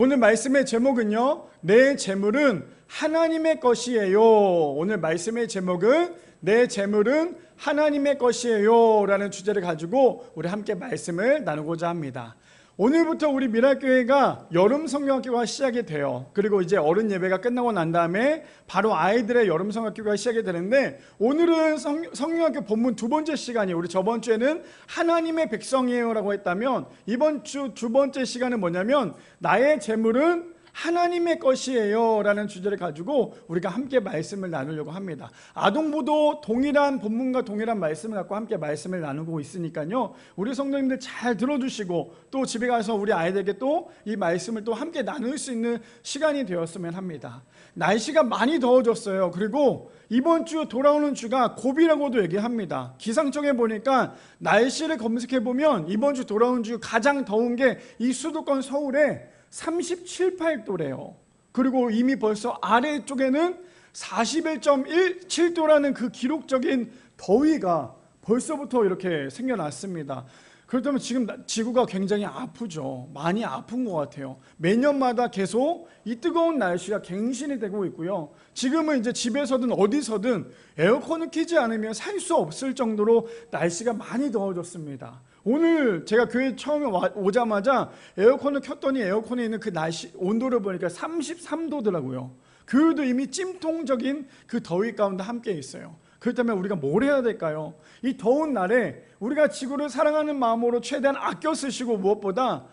오늘 말씀의 제목은요, 내 재물은 하나님의 것이에요. 오늘 말씀의 제목은 내 재물은 하나님의 것이에요 라는 주제를 가지고 우리 함께 말씀을 나누고자 합니다. 오늘부터 우리 미랄교회가 여름 성경학교가 시작이 돼요. 그리고 이제 어른 예배가 끝나고 난 다음에 바로 아이들의 여름 성경학교가 시작이 되는데, 오늘은 성경학교 본문 두 번째 시간이에요. 우리 저번 주에는 하나님의 백성이에요 라고 했다면, 이번 주 두 번째 시간은 뭐냐면 나의 재물은 하나님의 것이에요 라는 주제를 가지고 우리가 함께 말씀을 나누려고 합니다. 아동부도 동일한 본문과 동일한 말씀을 갖고 함께 말씀을 나누고 있으니까요, 우리 성도님들 잘 들어주시고 또 집에 가서 우리 아이들에게 또 이 말씀을 또 함께 나눌 수 있는 시간이 되었으면 합니다. 날씨가 많이 더워졌어요. 그리고 이번 주 돌아오는 주가 고비라고도 얘기합니다. 기상청에 보니까 날씨를 검색해 보면 이번 주 돌아오는 주 가장 더운 게 이 수도권 서울에 37, 8도래요. 그리고 이미 벌써 아래쪽에는 41.17도라는 그 기록적인 더위가 벌써부터 이렇게 생겨났습니다. 그렇다면 지금 지구가 굉장히 아프죠. 많이 아픈 것 같아요. 매년마다 계속 이 뜨거운 날씨가 갱신이 되고 있고요. 지금은 이제 집에서든 어디서든 에어컨을 켜지 않으면 살 수 없을 정도로 날씨가 많이 더워졌습니다. 오늘 제가 교회 처음에 오자마자 에어컨을 켰더니 에어컨에 있는 그 날씨 온도를 보니까 33도더라고요. 교회도 이미 찜통적인 그 더위 가운데 함께 있어요. 그렇다면 우리가 뭘 해야 될까요? 이 더운 날에 우리가 지구를 사랑하는 마음으로 최대한 아껴 쓰시고, 무엇보다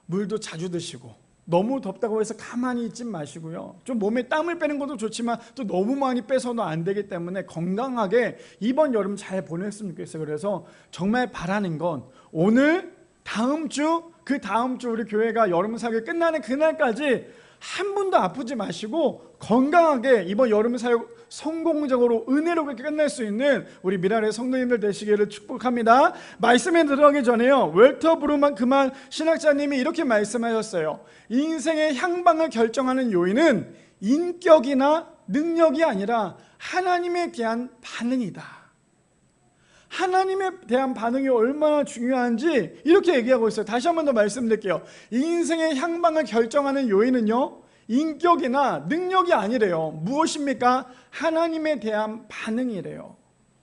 물도 자주 드시고, 너무 덥다고 해서 가만히 있지 마시고요. 좀 몸에 땀을 빼는 것도 좋지만 또 너무 많이 빼서는 안 되기 때문에 건강하게 이번 여름 잘 보냈으면 좋겠어요. 그래서 정말 바라는 건 오늘, 다음 주, 그 다음 주 우리 교회가 여름 사역이 끝나는 그날까지 한 분도 아프지 마시고 건강하게 이번 여름 사역 성공적으로 은혜롭게 끝낼 수 있는 우리 미랄의 성도님들 되시기를 축복합니다. 말씀에 들어가기 전에요, 웰터 브루만 그만 신학자님이 이렇게 말씀하셨어요. 인생의 향방을 결정하는 요인은 인격이나 능력이 아니라 하나님에 대한 반응이다. 하나님에 대한 반응이 얼마나 중요한지 이렇게 얘기하고 있어요. 다시 한 번 더 말씀드릴게요. 인생의 향방을 결정하는 요인은요, 인격이나 능력이 아니래요. 무엇입니까? 하나님에 대한 반응이래요.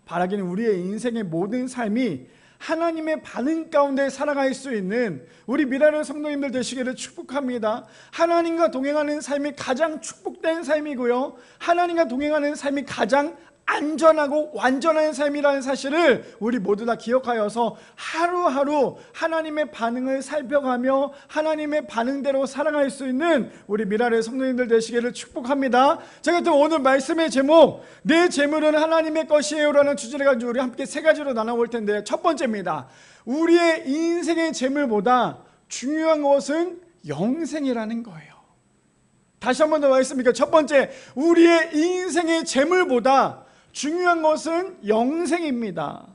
바라기는 우리의 인생의 모든 삶이 하나님의 반응 가운데 살아갈 수 있는 우리 미랄의 성도님들 되시기를 축복합니다. 하나님과 동행하는 삶이 가장 축복된 삶이고요, 하나님과 동행하는 삶이 가장 안전하고 완전한 삶이라는 사실을 우리 모두 다 기억하여서 하루하루 하나님의 반응을 살펴가며 하나님의 반응대로 살아갈 수 있는 우리 미랄의 성도님들 되시기를 축복합니다. 제가 또 오늘 말씀의 제목, 내 재물은 하나님의 것이에요 라는 주제를 가지고 우리 함께 세 가지로 나눠볼 텐데, 첫 번째입니다. 우리의 인생의 재물보다 중요한 것은 영생이라는 거예요. 다시 한 번 더 말씀드릴게요. 첫 번째, 우리의 인생의 재물보다 중요한 것은 영생입니다.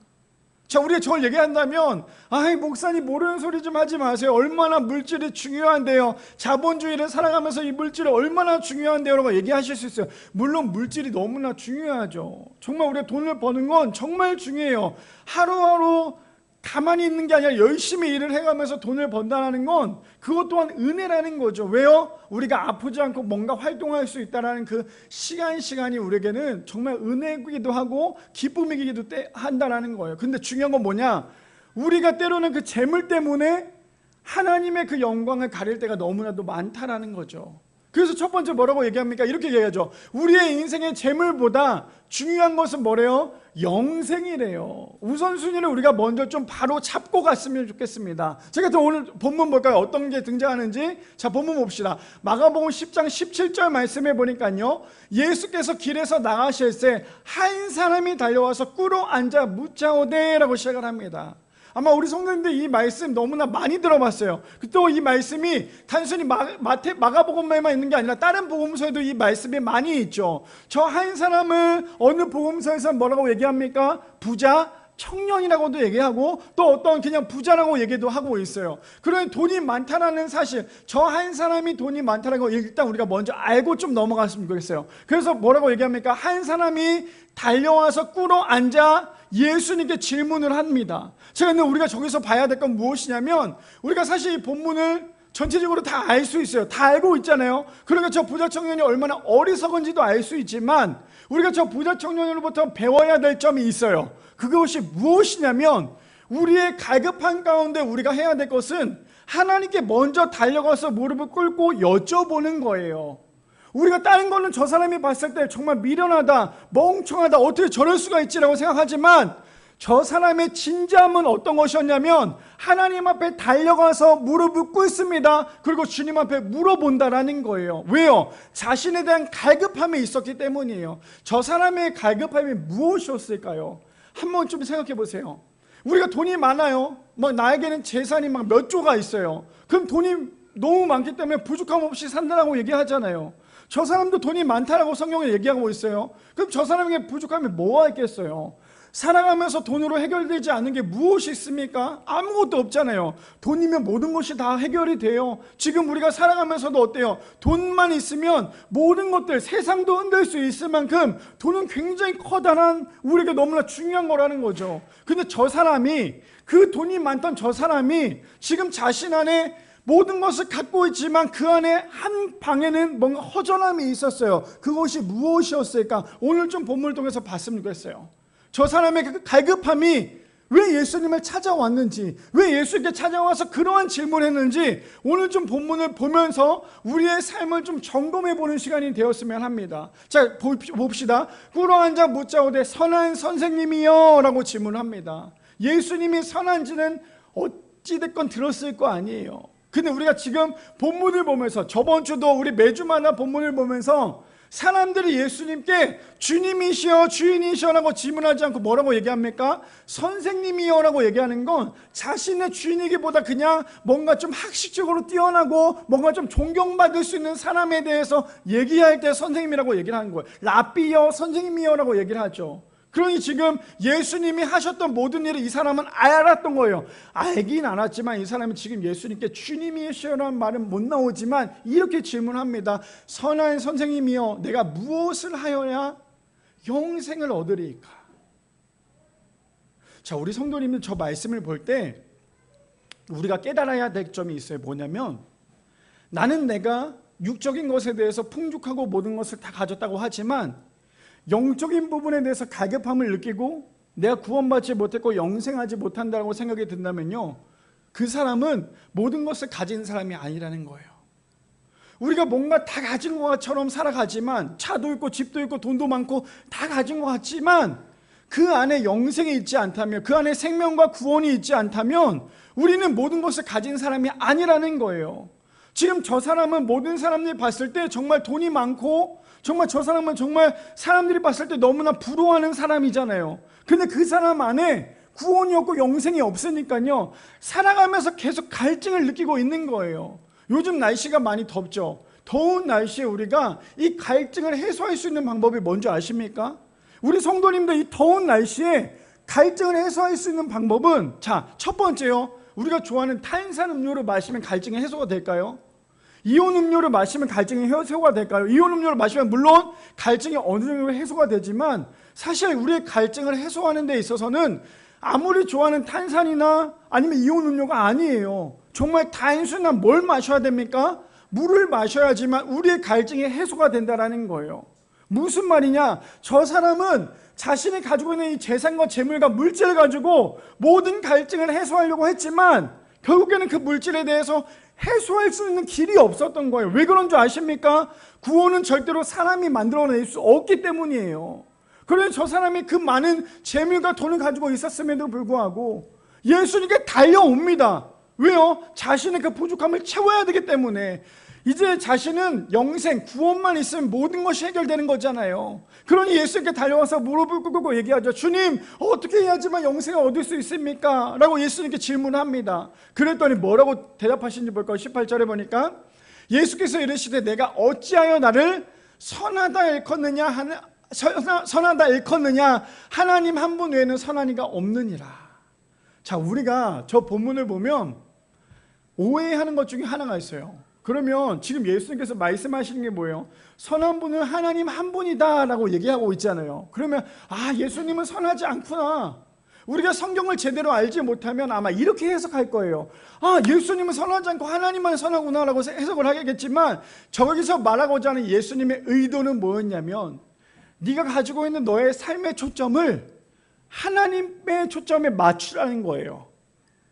자, 우리가 저걸 얘기한다면, 아이 목사님 모르는 소리 좀 하지 마세요. 얼마나 물질이 중요한데요. 자본주의를 살아가면서 이 물질이 얼마나 중요한데요 라고 얘기하실 수 있어요. 물론 물질이 너무나 중요하죠. 정말 우리가 돈을 버는 건 정말 중요해요. 하루하루 가만히 있는 게 아니라 열심히 일을 해가면서 돈을 번다는 건 그것 또한 은혜라는 거죠. 왜요? 우리가 아프지 않고 뭔가 활동할 수 있다는 그 시간이 우리에게는 정말 은혜이기도 하고 기쁨이기도 한다는 거예요. 근데 중요한 건 뭐냐? 우리가 때로는 그 재물 때문에 하나님의 그 영광을 가릴 때가 너무나도 많다라는 거죠. 그래서 첫 번째 뭐라고 얘기합니까? 이렇게 얘기하죠. 우리의 인생의 재물보다 중요한 것은 뭐래요? 영생이래요. 우선순위를 우리가 먼저 좀 바로 잡고 갔으면 좋겠습니다. 제가 또 오늘 본문 볼까요? 어떤 게 등장하는지. 자, 본문 봅시다. 마가복음 10장 17절 말씀해 보니까요, 예수께서 길에서 나가실 때 한 사람이 달려와서 꿇어 앉아 묻자오되 라고 시작을 합니다. 아마 우리 성도님들 이 말씀 너무나 많이 들어봤어요. 또 이 말씀이 단순히 마가복음에만 있는 게 아니라 다른 복음서에도 이 말씀이 많이 있죠. 저 한 사람을 어느 복음서에서 뭐라고 얘기합니까? 부자, 청년이라고도 얘기하고 또 어떤 그냥 부자라고 얘기도 하고 있어요. 그러니 돈이 많다라는 사실, 저 한 사람이 돈이 많다는 거 일단 우리가 먼저 알고 좀 넘어갔으면 좋겠어요. 그래서 뭐라고 얘기합니까? 한 사람이 달려와서 꿇어 앉아 예수님께 질문을 합니다. 제가 우리가 저기서 봐야 될 건 무엇이냐면, 우리가 사실 이 본문을 전체적으로 다 알 수 있어요. 다 알고 있잖아요. 그러니까 저 부자 청년이 얼마나 어리석은지도 알 수 있지만 우리가 저 부자 청년으로부터 배워야 될 점이 있어요. 그것이 무엇이냐면 우리의 갈급한 가운데 우리가 해야 될 것은 하나님께 먼저 달려가서 무릎을 꿇고 여쭤보는 거예요. 우리가 다른 거는 저 사람이 봤을 때 정말 미련하다, 멍청하다, 어떻게 저럴 수가 있지라고 생각하지만 저 사람의 진지함은 어떤 것이었냐면 하나님 앞에 달려가서 무릎을 꿇습니다. 그리고 주님 앞에 물어본다라는 거예요. 왜요? 자신에 대한 갈급함이 있었기 때문이에요. 저 사람의 갈급함이 무엇이었을까요? 한번 좀 생각해 보세요. 우리가 돈이 많아요. 나에게는 재산이 몇 조가 있어요. 그럼 돈이 너무 많기 때문에 부족함 없이 산다라고 얘기하잖아요. 저 사람도 돈이 많다라고 성경에 얘기하고 있어요. 그럼 저 사람에게 부족함이 뭐가 있겠어요? 살아가면서 돈으로 해결되지 않는 게 무엇이 있습니까? 아무것도 없잖아요. 돈이면 모든 것이 다 해결이 돼요. 지금 우리가 살아가면서도 어때요? 돈만 있으면 모든 것들, 세상도 흔들 수 있을 만큼 돈은 굉장히 커다란 우리에게 너무나 중요한 거라는 거죠. 근데 저 사람이, 그 돈이 많던 저 사람이 지금 자신 안에 모든 것을 갖고 있지만 그 안에 한 방에는 뭔가 허전함이 있었어요. 그것이 무엇이었을까? 오늘 좀 본문을 통해서 봤으면 좋겠어요. 저 사람의 그 갈급함이 왜 예수님을 찾아왔는지, 왜 예수님께 찾아와서 그러한 질문을 했는지 오늘 좀 본문을 보면서 우리의 삶을 좀 점검해 보는 시간이 되었으면 합니다. 자, 봅시다. 꿇어앉아 묻자오되 선한 선생님이여 라고 질문합니다. 예수님이 선한지는 어찌됐건 들었을 거 아니에요. 근데 우리가 지금 본문을 보면서, 저번 주도 우리 매주마다 본문을 보면서 사람들이 예수님께 주님이시여 주인이시여 라고 질문하지 않고 뭐라고 얘기합니까? 선생님이여 라고 얘기하는 건 자신의 주인이기보다 그냥 뭔가 좀 학식적으로 뛰어나고 뭔가 좀 존경받을 수 있는 사람에 대해서 얘기할 때 선생님이라고 얘기를 하는 거예요. 라삐여 선생님이여 라고 얘기를 하죠. 그러니 지금 예수님이 하셨던 모든 일을 이 사람은 알았던 거예요. 알긴 알았지만 이 사람은 지금 예수님께 주님이시라는 말은 못 나오지만 이렇게 질문합니다. 선한 선생님이여 내가 무엇을 하여야 영생을 얻으리까? 자, 우리 성도님들 저 말씀을 볼 때 우리가 깨달아야 될 점이 있어요. 뭐냐면 나는 내가 육적인 것에 대해서 풍족하고 모든 것을 다 가졌다고 하지만 영적인 부분에 대해서 갈급함을 느끼고 내가 구원받지 못했고 영생하지 못한다고 생각이 든다면요, 그 사람은 모든 것을 가진 사람이 아니라는 거예요. 우리가 뭔가 다 가진 것처럼 살아가지만, 차도 있고 집도 있고 돈도 많고 다 가진 것 같지만 그 안에 영생이 있지 않다면, 그 안에 생명과 구원이 있지 않다면 우리는 모든 것을 가진 사람이 아니라는 거예요. 지금 저 사람은 모든 사람들이 봤을 때 정말 돈이 많고 정말 저 사람은 정말 사람들이 봤을 때 너무나 부러워하는 사람이잖아요. 근데 그 사람 안에 구원이 없고 영생이 없으니까요, 살아가면서 계속 갈증을 느끼고 있는 거예요. 요즘 날씨가 많이 덥죠. 더운 날씨에 우리가 이 갈증을 해소할 수 있는 방법이 뭔지 아십니까? 우리 성도님들 이 더운 날씨에 갈증을 해소할 수 있는 방법은, 자, 첫 번째요, 우리가 좋아하는 탄산음료를 마시면 갈증이 해소가 될까요? 이온 음료를 마시면 갈증이 해소가 될까요? 이온 음료를 마시면 물론 갈증이 어느 정도 해소가 되지만 사실 우리의 갈증을 해소하는 데 있어서는 아무리 좋아하는 탄산이나 아니면 이온 음료가 아니에요. 정말 단순한 뭘 마셔야 됩니까? 물을 마셔야지만 우리의 갈증이 해소가 된다는 거예요. 무슨 말이냐? 저 사람은 자신이 가지고 있는 이 재산과 재물과 물질을 가지고 모든 갈증을 해소하려고 했지만 결국에는 그 물질에 대해서 해소할 수 있는 길이 없었던 거예요. 왜 그런 줄 아십니까? 구원은 절대로 사람이 만들어낼 수 없기 때문이에요. 그래서 저 사람이 그 많은 재물과 돈을 가지고 있었음에도 불구하고 예수님께 달려옵니다. 왜요? 자신의 그 부족함을 채워야 되기 때문에. 이제 자신은 영생, 구원만 있으면 모든 것이 해결되는 거잖아요. 그러니 예수님께 달려와서 무릎을 꿇고 얘기하죠. 주님, 어떻게 해야지만 영생을 얻을 수 있습니까? 라고 예수님께 질문합니다. 그랬더니 뭐라고 대답하시는지 볼까요? 18절에 보니까 예수께서 이르시되 내가 어찌하여 나를 선하다 일컫느냐 하나님 한 분 외에는 선한 이가 없느니라. 자, 우리가 저 본문을 보면 오해하는 것 중에 하나가 있어요. 그러면 지금 예수님께서 말씀하시는 게 뭐예요? 선한 분은 하나님 한 분이다 라고 얘기하고 있잖아요. 그러면 예수님은 선하지 않구나. 우리가 성경을 제대로 알지 못하면 아마 이렇게 해석할 거예요. 아, 예수님은 선하지 않고 하나님만 선하구나라고 해석을 하겠지만, 저기서 말하고자 하는 예수님의 의도는 뭐였냐면, 네가 가지고 있는 너의 삶의 초점을 하나님의 초점에 맞추라는 거예요.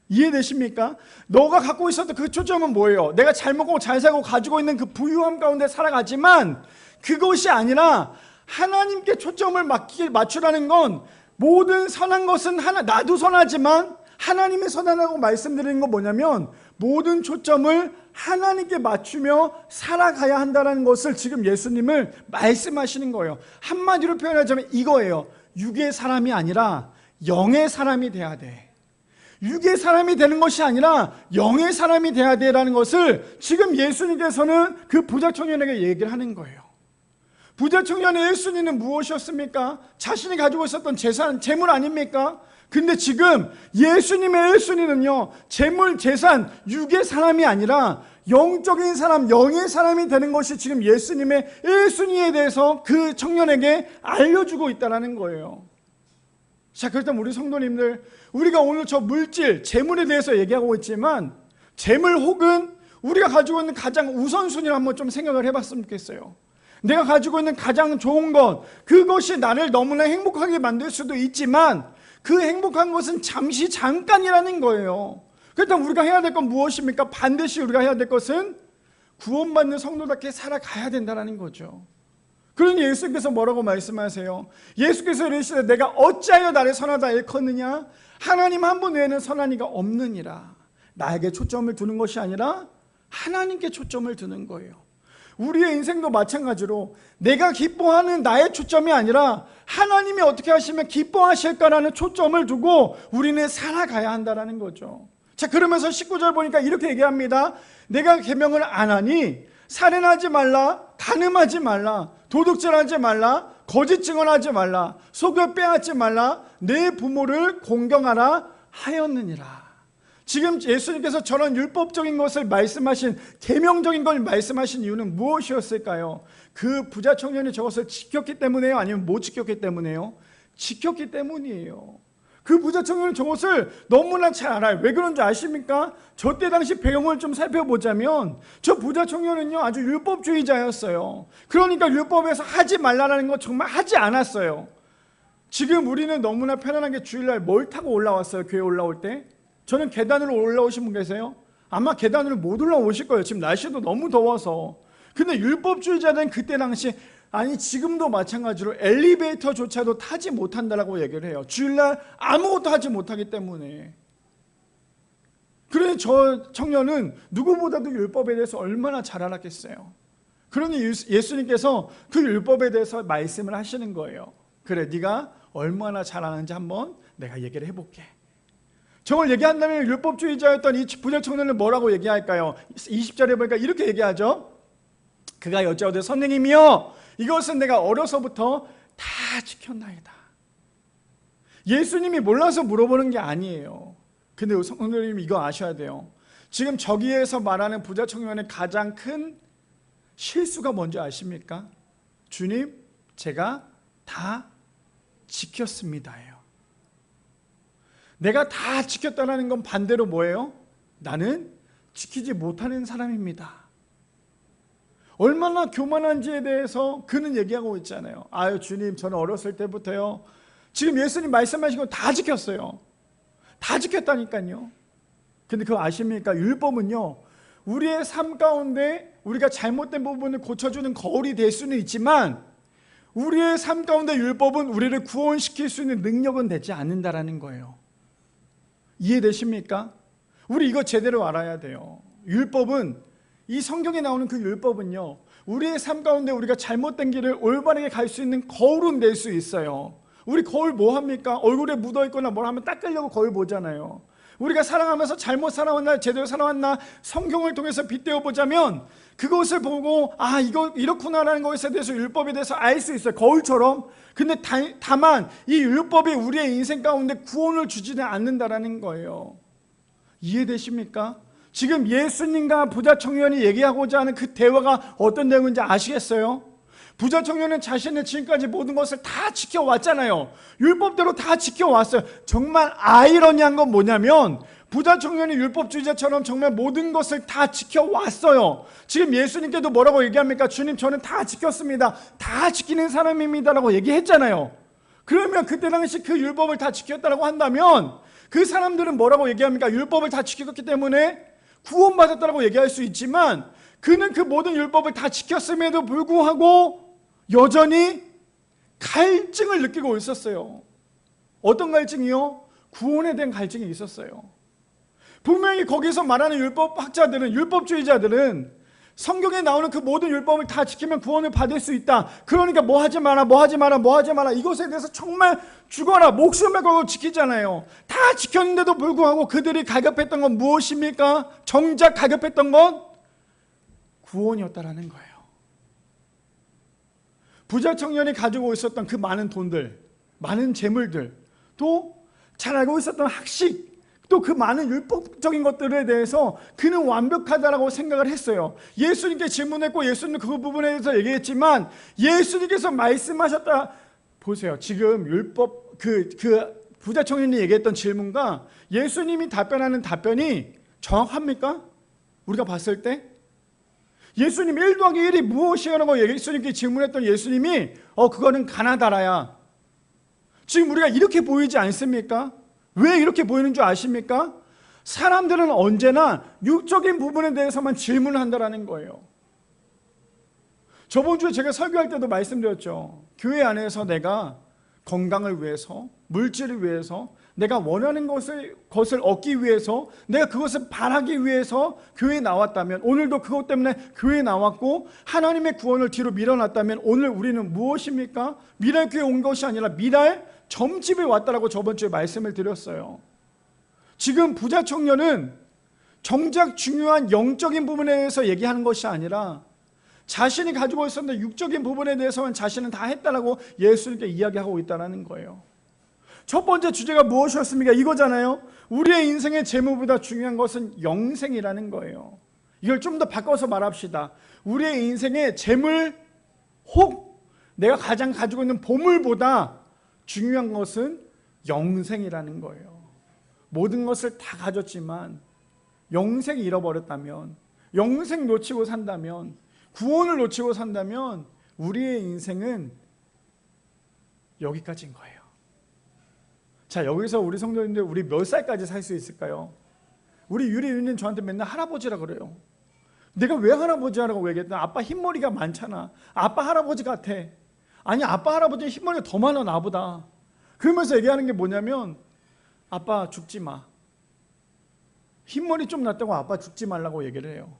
이해되십니까? 너가 갖고 있었던 그 초점은 뭐예요? 내가 잘 먹고 잘 살고 가지고 있는 그 부유함 가운데 살아가지만, 그것이 아니라 하나님께 초점을 맞추라는 건, 모든 선한 것은 나도 선하지만 하나님이 선하다고 말씀드리는 건 뭐냐면, 모든 초점을 하나님께 맞추며 살아가야 한다는 것을 지금 예수님을 말씀하시는 거예요. 한마디로 표현하자면 이거예요. 육의 사람이 아니라 영의 사람이 돼야 돼. 육의 사람이 되는 것이 아니라 영의 사람이 돼야 돼라는 것을 지금 예수님께서는 그 부자 청년에게 얘기를 하는 거예요. 부자 청년의 1순위는 무엇이었습니까? 자신이 가지고 있었던 재산, 재물 아닙니까? 근데 지금 예수님의 1순위는요, 재물, 재산, 육의 사람이 아니라 영적인 사람, 영의 사람이 되는 것이 지금 예수님의 1순위에 대해서 그 청년에게 알려주고 있다는 거예요. 자, 그렇다면 우리 성도님들, 우리가 오늘 저 물질, 재물에 대해서 얘기하고 있지만, 재물 혹은 우리가 가지고 있는 가장 우선순위를 한번 좀 생각을 해봤으면 좋겠어요. 내가 가지고 있는 가장 좋은 것, 그것이 나를 너무나 행복하게 만들 수도 있지만, 그 행복한 것은 잠시 잠깐이라는 거예요. 그렇다면 우리가 해야 될 건 무엇입니까? 반드시 우리가 해야 될 것은 구원받는 성도답게 살아가야 된다는 거죠. 그러니 예수께서 뭐라고 말씀하세요? 예수께서 이르시되 내가 어찌하여 나를 선하다 일컫느냐? 하나님 한 분 외에는 선한 이가 없느니라. 나에게 초점을 두는 것이 아니라 하나님께 초점을 두는 거예요. 우리의 인생도 마찬가지로 내가 기뻐하는 나의 초점이 아니라 하나님이 어떻게 하시면 기뻐하실까라는 초점을 두고 우리는 살아가야 한다는 거죠. 자, 그러면서 19절 보니까 이렇게 얘기합니다. 내가 계명을 안 하니 살인하지 말라, 간음하지 말라, 도둑질하지 말라, 거짓 증언하지 말라, 속여 빼앗지 말라, 내 부모를 공경하라 하였느니라. 지금 예수님께서 저런 율법적인 것을 말씀하신, 계명적인 걸 말씀하신 이유는 무엇이었을까요? 그 부자 청년이 저것을 지켰기 때문에요? 아니면 못 지켰기 때문에요? 지켰기 때문이에요. 그 부자 청년은 저것을 너무나 잘 알아요. 왜 그런지 아십니까? 저 때 당시 배경을 좀 살펴보자면 저 부자 청년은요, 아주 율법주의자였어요. 그러니까 율법에서 하지 말라는 거 정말 하지 않았어요. 지금 우리는 너무나 편안하게 주일날 뭘 타고 올라왔어요? 교회 올라올 때? 저는 계단으로 올라오신 분 계세요? 아마 계단으로 못 올라오실 거예요. 지금 날씨도 너무 더워서. 근데 율법주의자는 그때 당시, 아니 지금도 마찬가지로 엘리베이터조차도 타지 못한다라고 얘기를 해요. 주일날 아무것도 하지 못하기 때문에. 그러니 저 청년은 누구보다도 율법에 대해서 얼마나 잘 알았겠어요. 그러니 예수님께서 그 율법에 대해서 말씀을 하시는 거예요. 그래, 네가 얼마나 잘 아는지 한번 내가 얘기를 해볼게. 저걸 얘기한다면 율법주의자였던 이 부자 청년을 뭐라고 얘기할까요? 20절에 보니까 이렇게 얘기하죠. 그가 여짜오되 선생님이여, 이것은 내가 어려서부터 다 지켰나이다. 예수님이 몰라서 물어보는 게 아니에요. 근데 성도님 이거 아셔야 돼요. 지금 저기에서 말하는 부자 청년의 가장 큰 실수가 뭔지 아십니까? 주님, 제가 다 지켰습니다예요. 내가 다 지켰다는 건 반대로 뭐예요? 나는 지키지 못하는 사람입니다. 얼마나 교만한지에 대해서 그는 얘기하고 있잖아요. 아유 주님, 저는 어렸을 때부터요, 지금 예수님 말씀하신 거 다 지켰어요. 다 지켰다니까요. 근데 그거 아십니까? 율법은요, 우리의 삶 가운데 우리가 잘못된 부분을 고쳐주는 거울이 될 수는 있지만, 우리의 삶 가운데 율법은 우리를 구원시킬 수 있는 능력은 되지 않는다라는 거예요. 이해되십니까? 우리 이거 제대로 알아야 돼요. 율법은, 이 성경에 나오는 그 율법은요, 우리의 삶 가운데 우리가 잘못된 길을 올바르게 갈 수 있는 거울은 될 수 있어요. 우리 거울 뭐 합니까? 얼굴에 묻어있거나 뭘 하면 닦으려고 거울 보잖아요. 우리가 살아가면서 잘못 살아왔나 제대로 살아왔나 성경을 통해서 빗대어 보자면 그것을 보고 아 이거 이렇구나라는 것에 대해서 율법에 대해서 알 수 있어요. 거울처럼. 근데 다만 이 율법이 우리의 인생 가운데 구원을 주지는 않는다라는 거예요. 이해되십니까? 지금 예수님과 부자 청년이 얘기하고자 하는 그 대화가 어떤 내용인지 아시겠어요? 부자 청년은 자신의 지금까지 모든 것을 다 지켜왔잖아요. 율법대로 다 지켜왔어요. 정말 아이러니한 건 뭐냐면 부자 청년이 율법주의자처럼 정말 모든 것을 다 지켜왔어요. 지금 예수님께도 뭐라고 얘기합니까? 주님, 저는 다 지켰습니다. 다 지키는 사람입니다라고 얘기했잖아요. 그러면 그때 당시 그 율법을 다 지켰다고 한다면 그 사람들은 뭐라고 얘기합니까? 율법을 다 지켰기 때문에 구원받았다고 얘기할 수 있지만 그는 그 모든 율법을 다 지켰음에도 불구하고 여전히 갈증을 느끼고 있었어요. 어떤 갈증이요? 구원에 대한 갈증이 있었어요. 분명히 거기서 말하는 율법학자들은, 율법주의자들은 성경에 나오는 그 모든 율법을 다 지키면 구원을 받을 수 있다. 그러니까 뭐 하지 마라, 뭐 하지 마라, 뭐 하지 마라, 이것에 대해서 정말 죽어라 목숨을 걸고 지키잖아요. 다 지켰는데도 불구하고 그들이 갈급했던 건 무엇입니까? 정작 갈급했던 건 구원이었다라는 거예요. 부자 청년이 가지고 있었던 그 많은 돈들, 많은 재물들, 또 잘 알고 있었던 학식, 또 그 많은 율법적인 것들에 대해서 그는 완벽하다라고 생각을 했어요. 예수님께 질문했고 예수님은 그 부분에 대해서 얘기했지만 예수님께서 말씀하셨다. 보세요. 지금 율법 그 부자 청년이 얘기했던 질문과 예수님이 답변하는 답변이 정확합니까? 우리가 봤을 때 예수님 1 더하기 1이 무엇이라고 예수님께 질문했던 예수님이 그거는 가나다라야. 지금 우리가 이렇게 보이지 않습니까? 왜 이렇게 보이는 줄 아십니까? 사람들은 언제나 육적인 부분에 대해서만 질문을 한다는 거예요. 저번 주에 제가 설교할 때도 말씀드렸죠. 교회 안에서 내가 건강을 위해서, 물질을 위해서, 내가 원하는 것을 얻기 위해서, 내가 그것을 바라기 위해서 교회에 나왔다면, 오늘도 그것 때문에 교회에 나왔고 하나님의 구원을 뒤로 밀어놨다면 오늘 우리는 무엇입니까? 미랄 교회에 온 것이 아니라 미랄 점집에 왔다라고 저번 주에 말씀을 드렸어요. 지금 부자 청년은 정작 중요한 영적인 부분에 대해서 얘기하는 것이 아니라 자신이 가지고 있었는데 육적인 부분에 대해서만 자신은 다 했다라고 예수님께 이야기하고 있다는 거예요. 첫 번째 주제가 무엇이었습니까? 이거잖아요. 우리의 인생의 재물보다 중요한 것은 영생이라는 거예요. 이걸 좀 더 바꿔서 말합시다. 우리의 인생의 재물 혹 내가 가장 가지고 있는 보물보다 중요한 것은 영생이라는 거예요. 모든 것을 다 가졌지만 영생 잃어버렸다면, 영생 놓치고 산다면, 구원을 놓치고 산다면 우리의 인생은 여기까지인 거예요. 자, 여기서 우리 성도님들 우리 몇 살까지 살 수 있을까요? 우리 유리유리는 저한테 맨날 할아버지라 그래요. 내가 왜 할아버지라고 얘기했더니 아빠 흰머리가 많잖아. 아빠 할아버지 같아. 아니, 아빠 할아버지는 흰머리가 더 많아 나보다. 그러면서 얘기하는 게 뭐냐면 아빠 죽지 마. 흰머리 좀 났다고 아빠 죽지 말라고 얘기를 해요.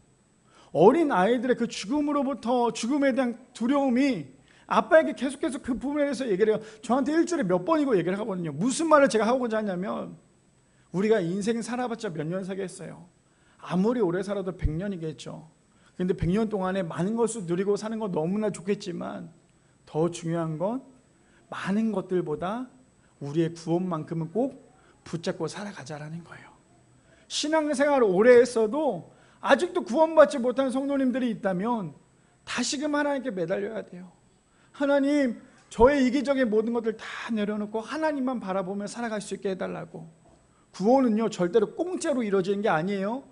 어린 아이들의 그 죽음에 대한 두려움이 아빠에게 계속해서 그 부분에 대해서 얘기를 해요. 저한테 일주일에 몇 번이고 얘기를 하거든요. 무슨 말을 제가 하고자 하냐면 우리가 인생 살아봤자 몇 년 사겠어요. 아무리 오래 살아도 100년이겠죠. 근데 100년 동안에 많은 것을 누리고 사는 건 너무나 좋겠지만 더 중요한 건 많은 것들보다 우리의 구원만큼은 꼭 붙잡고 살아가자라는 거예요. 신앙생활을 오래 했어도 아직도 구원받지 못한 성도님들이 있다면 다시금 하나님께 매달려야 돼요. 하나님, 저의 이기적인 모든 것들 다 내려놓고 하나님만 바라보며 살아갈 수 있게 해달라고. 구원은요 절대로 공짜로 이루어지는 게 아니에요.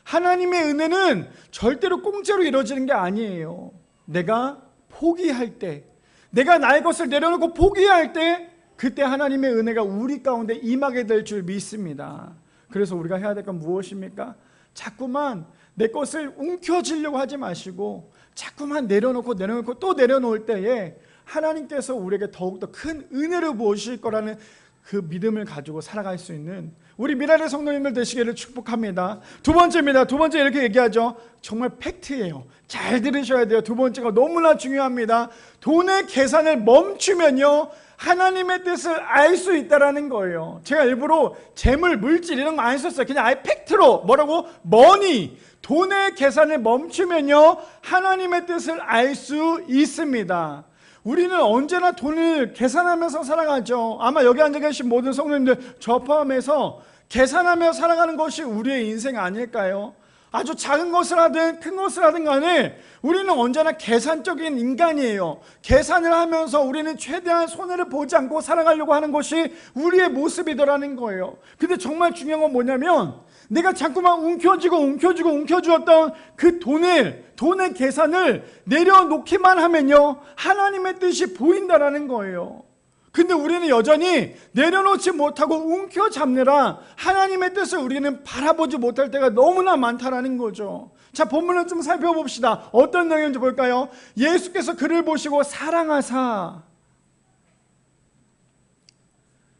하나님의 은혜는 절대로 공짜로 이루어지는 게 아니에요. 내가 포기할 때, 내가 나의 것을 내려놓고 포기할 때 그때 하나님의 은혜가 우리 가운데 임하게 될 줄 믿습니다. 그래서 우리가 해야 될 건 무엇입니까? 자꾸만 내 것을 움켜쥐려고 하지 마시고 자꾸만 내려놓고 또 내려놓을 때에 하나님께서 우리에게 더욱더 큰 은혜를 부으실 거라는 그 믿음을 가지고 살아갈 수 있는 우리 미랄의 성도님들 되시기를 축복합니다. 두 번째입니다. 두 번째 이렇게 얘기하죠. 정말 팩트예요. 잘 들으셔야 돼요. 두 번째가 너무나 중요합니다. 돈의 계산을 멈추면요 하나님의 뜻을 알 수 있다라는 거예요. 제가 일부러 재물, 물질 이런 거 안 썼어요. 그냥 아예 팩트로 뭐라고? 머니, 돈의 계산을 멈추면요 하나님의 뜻을 알 수 있습니다. 우리는 언제나 돈을 계산하면서 살아가죠. 아마 여기 앉아 계신 모든 성도님들 저 포함해서 계산하며 살아가는 것이 우리의 인생 아닐까요? 아주 작은 것을 하든 큰 것을 하든 간에 우리는 언제나 계산적인 인간이에요. 계산을 하면서 우리는 최대한 손해를 보지 않고 살아가려고 하는 것이 우리의 모습이더라는 거예요. 근데 정말 중요한 건 뭐냐면 내가 자꾸만 움켜쥐었던 그 돈의 계산을 내려놓기만 하면요, 하나님의 뜻이 보인다라는 거예요. 근데 우리는 여전히 내려놓지 못하고 움켜잡느라 하나님의 뜻을 우리는 바라보지 못할 때가 너무나 많다라는 거죠. 자, 본문을 좀 살펴봅시다. 어떤 내용인지 볼까요? 예수께서 그를 보시고 사랑하사.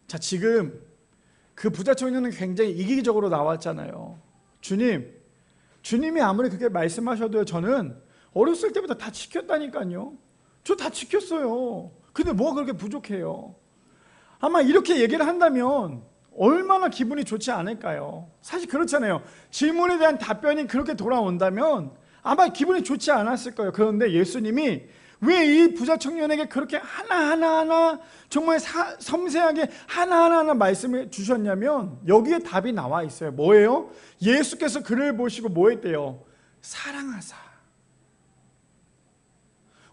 자, 지금 그 부자 청년은 굉장히 이기적으로 나왔잖아요. 주님이 아무리 그렇게 말씀하셔도요, 저는 어렸을 때부터 다 지켰다니까요. 저 다 지켰어요. 근데 뭐가 그렇게 부족해요? 아마 이렇게 얘기를 한다면 얼마나 기분이 좋지 않을까요? 사실 그렇잖아요. 질문에 대한 답변이 그렇게 돌아온다면 아마 기분이 좋지 않았을 거예요. 그런데 예수님이 왜 이 부자 청년에게 그렇게 하나하나 정말 섬세하게 하나하나 말씀을 주셨냐면 여기에 답이 나와 있어요. 뭐예요? 예수께서 그를 보시고 뭐 했대요? 사랑하사.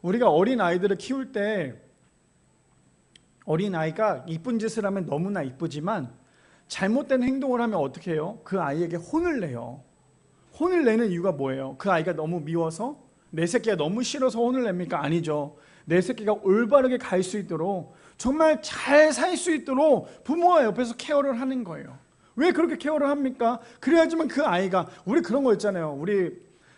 우리가 어린 아이들을 키울 때 어린 아이가 이쁜 짓을 하면 너무나 이쁘지만 잘못된 행동을 하면 어떻게 해요? 그 아이에게 혼을 내요. 혼을 내는 이유가 뭐예요? 그 아이가 너무 미워서? 내 새끼가 너무 싫어서 혼을 냅니까? 아니죠. 내 새끼가 올바르게 갈 수 있도록 정말 잘 살 수 있도록 부모가 옆에서 케어를 하는 거예요. 왜 그렇게 케어를 합니까? 그래야지만 그 아이가, 우리 그런 거 있잖아요. 우리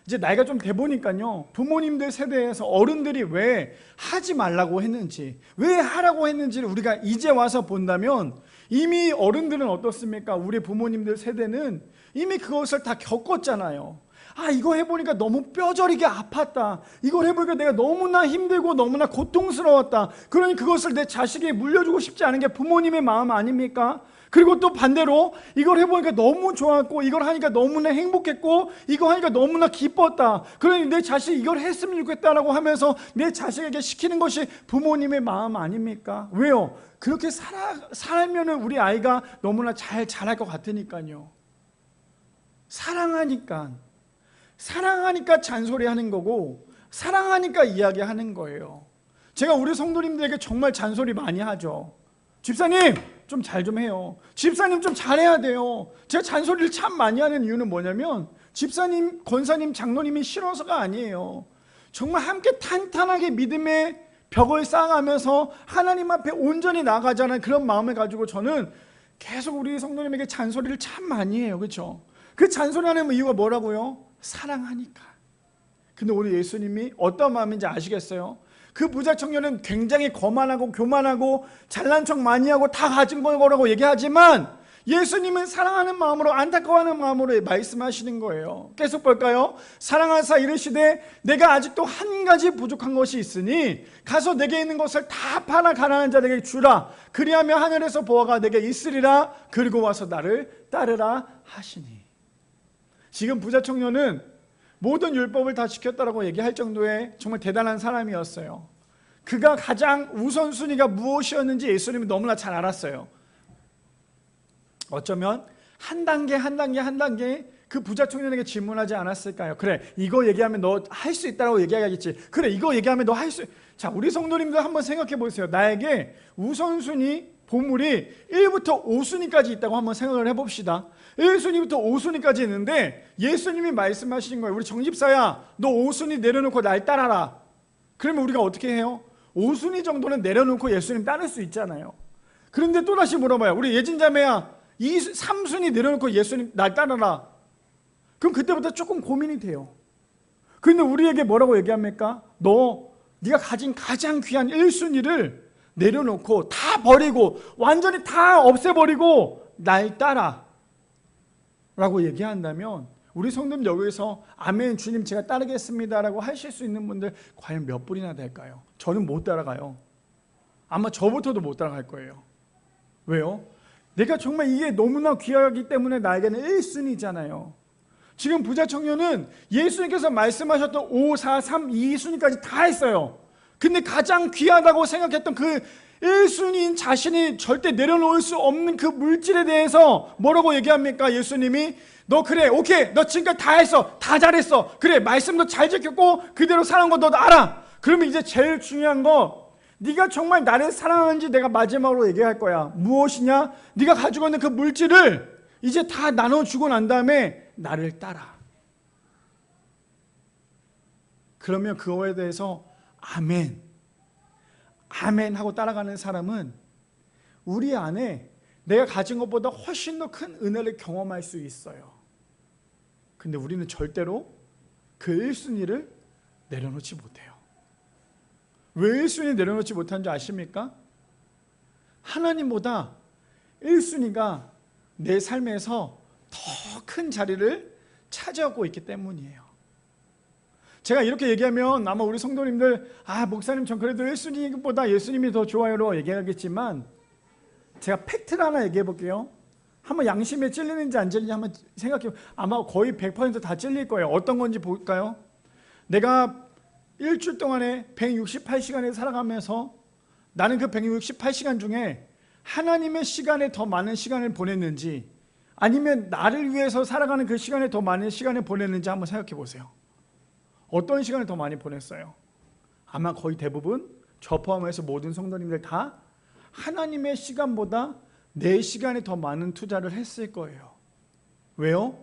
이제 나이가 좀 돼 보니까요, 부모님들 세대에서 어른들이 왜 하지 말라고 했는지, 왜 하라고 했는지를 우리가 이제 와서 본다면 이미 어른들은 어떻습니까? 우리 부모님들 세대는 이미 그것을 다 겪었잖아요. 아, 이거 해보니까 너무 뼈저리게 아팠다. 이걸 해보니까 내가 너무나 힘들고 너무나 고통스러웠다. 그러니 그것을 내 자식에게 물려주고 싶지 않은 게 부모님의 마음 아닙니까? 그리고 또 반대로 이걸 해보니까 너무 좋았고 이걸 하니까 너무나 행복했고 이거 하니까 너무나 기뻤다. 그러니 내 자식이 이걸 했으면 좋겠다라고 하면서 내 자식에게 시키는 것이 부모님의 마음 아닙니까? 왜요? 그렇게 살면 우리 아이가 너무나 잘 자랄 것 같으니까요. 사랑하니까 잔소리하는 거고 사랑하니까 이야기하는 거예요. 제가 우리 성도님들에게 정말 잔소리 많이 하죠. 집사님 좀 잘 좀 해요. 집사님 좀 잘해야 돼요. 제가 잔소리를 참 많이 하는 이유는 뭐냐면 집사님, 권사님, 장로님이 싫어서가 아니에요. 정말 함께 탄탄하게 믿음의 벽을 쌓아가면서 하나님 앞에 온전히 나아가자는 그런 마음을 가지고 저는 계속 우리 성도님에게 잔소리를 참 많이 해요. 그렇죠? 그 잔소리하는 이유가 뭐라고요? 사랑하니까. 근데 우리 예수님이 어떤 마음인지 아시겠어요? 그 부자 청년은 굉장히 거만하고 교만하고 잘난 척 많이 하고 다 가진 거라고 얘기하지만 예수님은 사랑하는 마음으로, 안타까워하는 마음으로 말씀하시는 거예요. 계속 볼까요? 사랑하사 이르시되 내가 아직도 한 가지 부족한 것이 있으니 가서 내게 있는 것을 다 팔아 가난한 자들에게 주라. 그리하면 하늘에서 보화가 내게 있으리라. 그리고 와서 나를 따르라 하시니. 지금 부자 청년은 모든 율법을 다 지켰다라고 얘기할 정도의 정말 대단한 사람이었어요. 그가 가장 우선순위가 무엇이었는지 예수님이 너무나 잘 알았어요. 어쩌면 한 단계 그 부자 청년에게 질문하지 않았을까요? 그래, 이거 얘기하면 너 할 수 있다고 얘기하겠지. 그래, 이거 얘기하면 너 할 수. 자, 우리 성도님들 한번 생각해 보세요. 나에게 우선순위 보물이 1부터 5순위까지 있다고 한번 생각을 해봅시다. 1순위부터 5순위까지 있는데 예수님이 말씀하신 거예요. 우리 정집사야, 너 5순위 내려놓고 날 따라라. 그러면 우리가 어떻게 해요? 5순위 정도는 내려놓고 예수님 따를 수 있잖아요. 그런데 또다시 물어봐요. 우리 예진자매야, 3순위 내려놓고 예수님 날 따라라. 그럼 그때부터 조금 고민이 돼요. 그런데 우리에게 뭐라고 얘기합니까? 네가 가진 가장 귀한 1순위를 내려놓고 다 버리고 완전히 다 없애버리고 날 따라 라고 얘기한다면 우리 성도님 여기서 아멘 주님 제가 따르겠습니다 라고 하실 수 있는 분들 과연 몇 분이나 될까요? 저는 못 따라가요. 아마 저부터도 못 따라갈 거예요. 왜요? 내가 정말 이게 너무나 귀하기 때문에 나에게는 1순위잖아요. 지금 부자 청년은 예수님께서 말씀하셨던 5, 4, 3, 2순위까지 다 했어요. 근데 가장 귀하다고 생각했던 그 1순위인 자신이 절대 내려놓을 수 없는 그 물질에 대해서 뭐라고 얘기합니까? 예수님이 너 그래, 오케이, 너 지금까지 다 했어, 다 잘했어, 그래, 말씀도 잘 지켰고 그대로 사는 거 너도 알아. 그러면 이제 제일 중요한 거, 네가 정말 나를 사랑하는지 내가 마지막으로 얘기할 거야. 무엇이냐? 네가 가지고 있는 그 물질을 이제 다 나눠주고 난 다음에 나를 따라. 그러면 그거에 대해서 아멘, 아멘 하고 따라가는 사람은 우리 안에 내가 가진 것보다 훨씬 더 큰 은혜를 경험할 수 있어요. 근데 우리는 절대로 그 1순위를 내려놓지 못해요. 왜 1순위 내려놓지 못하는지 아십니까? 하나님보다 1순위가 내 삶에서 더 큰 자리를 차지하고 있기 때문이에요. 제가 이렇게 얘기하면 아마 우리 성도님들, 아 목사님 전 그래도 1순위보다 예수님이 더 좋아요로 얘기하겠지만, 제가 팩트를 하나 얘기해 볼게요. 한번 양심에 찔리는지 안 찔리는지 한번 생각해. 아마 거의 100% 다 찔릴 거예요. 어떤 건지 볼까요? 내가 일주일 동안에 168시간을 살아가면서 나는 그 168시간 중에 하나님의 시간에 더 많은 시간을 보냈는지, 아니면 나를 위해서 살아가는 그 시간에 더 많은 시간을 보냈는지 한번 생각해 보세요. 어떤 시간을 더 많이 보냈어요? 아마 거의 대부분, 저 포함해서 모든 성도님들 다 하나님의 시간보다 내 시간에 더 많은 투자를 했을 거예요. 왜요?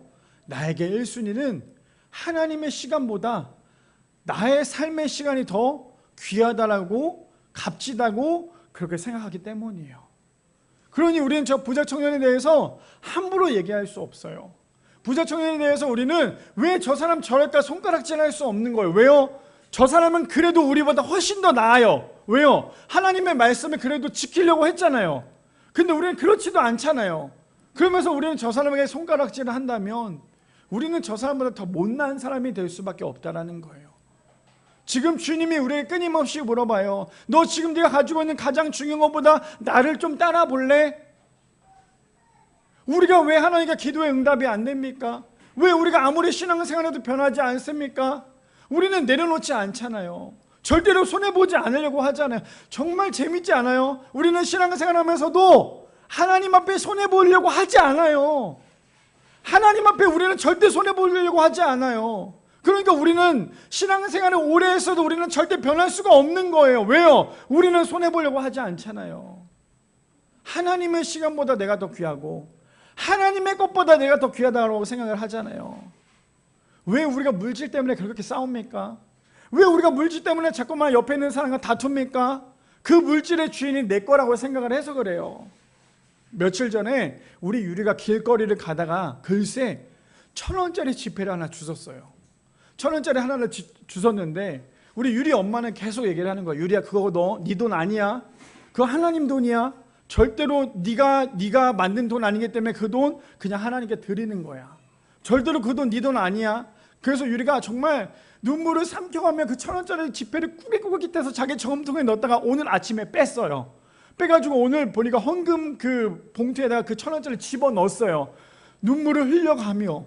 나에게 1순위는 하나님의 시간보다 나의 삶의 시간이 더 귀하다라고, 값지다고 그렇게 생각하기 때문이에요. 그러니 우리는 저 부자 청년에 대해서 함부로 얘기할 수 없어요. 부자 청년에 대해서 우리는 왜 저 사람 저럴까 손가락질할 수 없는 거예요. 왜요? 저 사람은 그래도 우리보다 훨씬 더 나아요. 왜요? 하나님의 말씀을 그래도 지키려고 했잖아요. 근데 우리는 그렇지도 않잖아요. 그러면서 우리는 저 사람에게 손가락질을 한다면 우리는 저 사람보다 더 못난 사람이 될 수밖에 없다라는 거예요. 지금 주님이 우리에게 끊임없이 물어봐요. 너 지금 네가 가지고 있는 가장 중요한 것보다 나를 좀 따라 볼래? 우리가 왜 하나님과 기도에 응답이 안 됩니까? 왜 우리가 아무리 신앙생활해도 변하지 않습니까? 우리는 내려놓지 않잖아요. 절대로 손해보지 않으려고 하잖아요. 정말 재밌지 않아요? 우리는 신앙생활하면서도 하나님 앞에 손해보려고 하지 않아요. 하나님 앞에 우리는 절대 손해보려고 하지 않아요. 그러니까 우리는 신앙생활을 오래 했어도 우리는 절대 변할 수가 없는 거예요. 왜요? 우리는 손해보려고 하지 않잖아요. 하나님의 시간보다 내가 더 귀하고 하나님의 것보다 내가 더 귀하다고 생각을 하잖아요. 왜 우리가 물질 때문에 그렇게 싸웁니까? 왜 우리가 물질 때문에 자꾸만 옆에 있는 사람과 다툽니까? 그 물질의 주인이 내 거라고 생각을 해서 그래요. 며칠 전에 우리 유리가 길거리를 가다가 글쎄 1,000원짜리 지폐를 하나 주웠어요. 1,000원짜리 하나를 주웠는데 우리 유리 엄마는 계속 얘기를 하는 거야. 유리야, 그거 네 돈 아니야. 그거 하나님 돈이야. 절대로 네가 만든 돈 아니기 때문에 그 돈 그냥 하나님께 드리는 거야. 절대로 그 돈 네 돈 아니야. 그래서 유리가 정말 눈물을 삼켜가며 그 1,000원짜리 지폐를 꾸깃꾸깃 해서 자기 저금통에 넣었다가 오늘 아침에 뺐어요. 빼가지고 오늘 보니까 헌금 그 봉투에다가 그 1,000원짜리 집어넣었어요. 눈물을 흘려가며.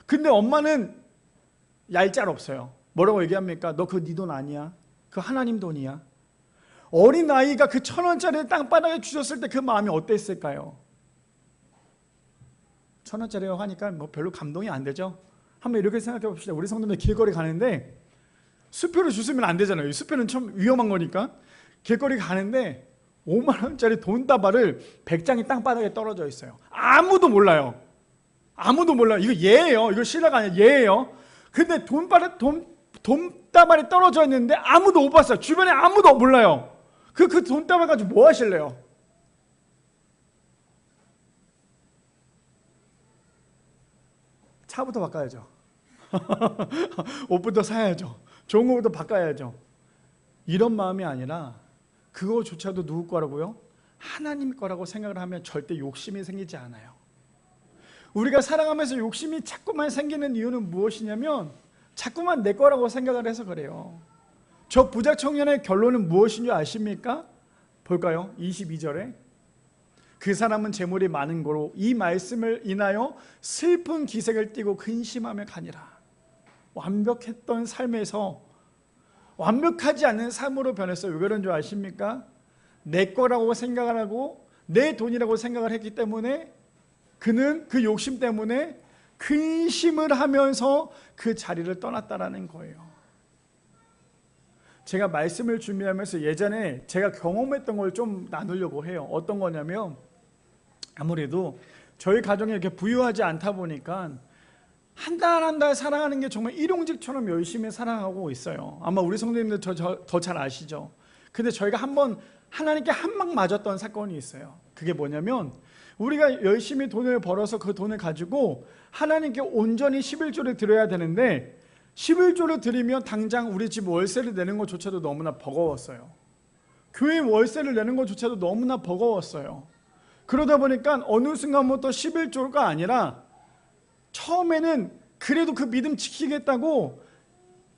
근데 엄마는 얄짤 없어요. 뭐라고 얘기합니까? 너 그거 네 돈 아니야. 그거 하나님 돈이야. 어린 아이가 그 1,000원짜리를 땅바닥에 주셨을 때 그 마음이 어땠을까요? 1,000원짜리라고 하니까 뭐 별로 감동이 안 되죠? 한번 이렇게 생각해 봅시다. 우리 성도들 길거리 가는데 수표를 주시면 안 되잖아요. 수표는 참 위험한 거니까. 길거리 가는데 5만 원짜리 돈다발을 100장이 땅바닥에 떨어져 있어요. 아무도 몰라요. 아무도 몰라요. 이거 예예요. 이거 실례가 아니라 예예요. 근데 돈다발이 떨어져 있는데 아무도 못 봤어요. 주변에 아무도 몰라요. 그 돈다발 가지고 뭐 하실래요? 차부터 바꿔야죠. 옷부터 사야죠. 좋은 거부터 바꿔야죠. 이런 마음이 아니라 그거조차도 누구 거라고요? 하나님 거라고 생각을 하면 절대 욕심이 생기지 않아요. 우리가 살아가면서 욕심이 자꾸만 생기는 이유는 무엇이냐면 자꾸만 내 거라고 생각을 해서 그래요. 저 부자 청년의 결론은 무엇인 줄 아십니까? 볼까요? 22절에 그 사람은 재물이 많은 거로 이 말씀을 인하여 슬픈 기색을 띠고 근심하며 가니라. 완벽했던 삶에서 완벽하지 않은 삶으로 변했어요. 왜 그런 줄 아십니까? 내 거라고 생각을 하고 내 돈이라고 생각을 했기 때문에 그는 그 욕심 때문에 근심을 하면서 그 자리를 떠났다라는 거예요. 제가 말씀을 준비하면서 예전에 제가 경험했던 걸 좀 나누려고 해요. 어떤 거냐면, 아무래도 저희 가정이 이렇게 부유하지 않다 보니까 한 달 한 달 살아가는 게 정말 일용직처럼 열심히 살아가고 있어요. 아마 우리 성도님들 더 잘 아시죠. 근데 저희가 한번 하나님께 한 방 맞았던 사건이 있어요. 그게 뭐냐면, 우리가 열심히 돈을 벌어서 그 돈을 가지고 하나님께 온전히 11조를 드려야 되는데, 11조를 드리면 당장 우리 집 월세를 내는 것조차도 너무나 버거웠어요. 교회 월세를 내는 것조차도 너무나 버거웠어요. 그러다 보니까 어느 순간부터 11조가 아니라, 처음에는 그래도 그 믿음 지키겠다고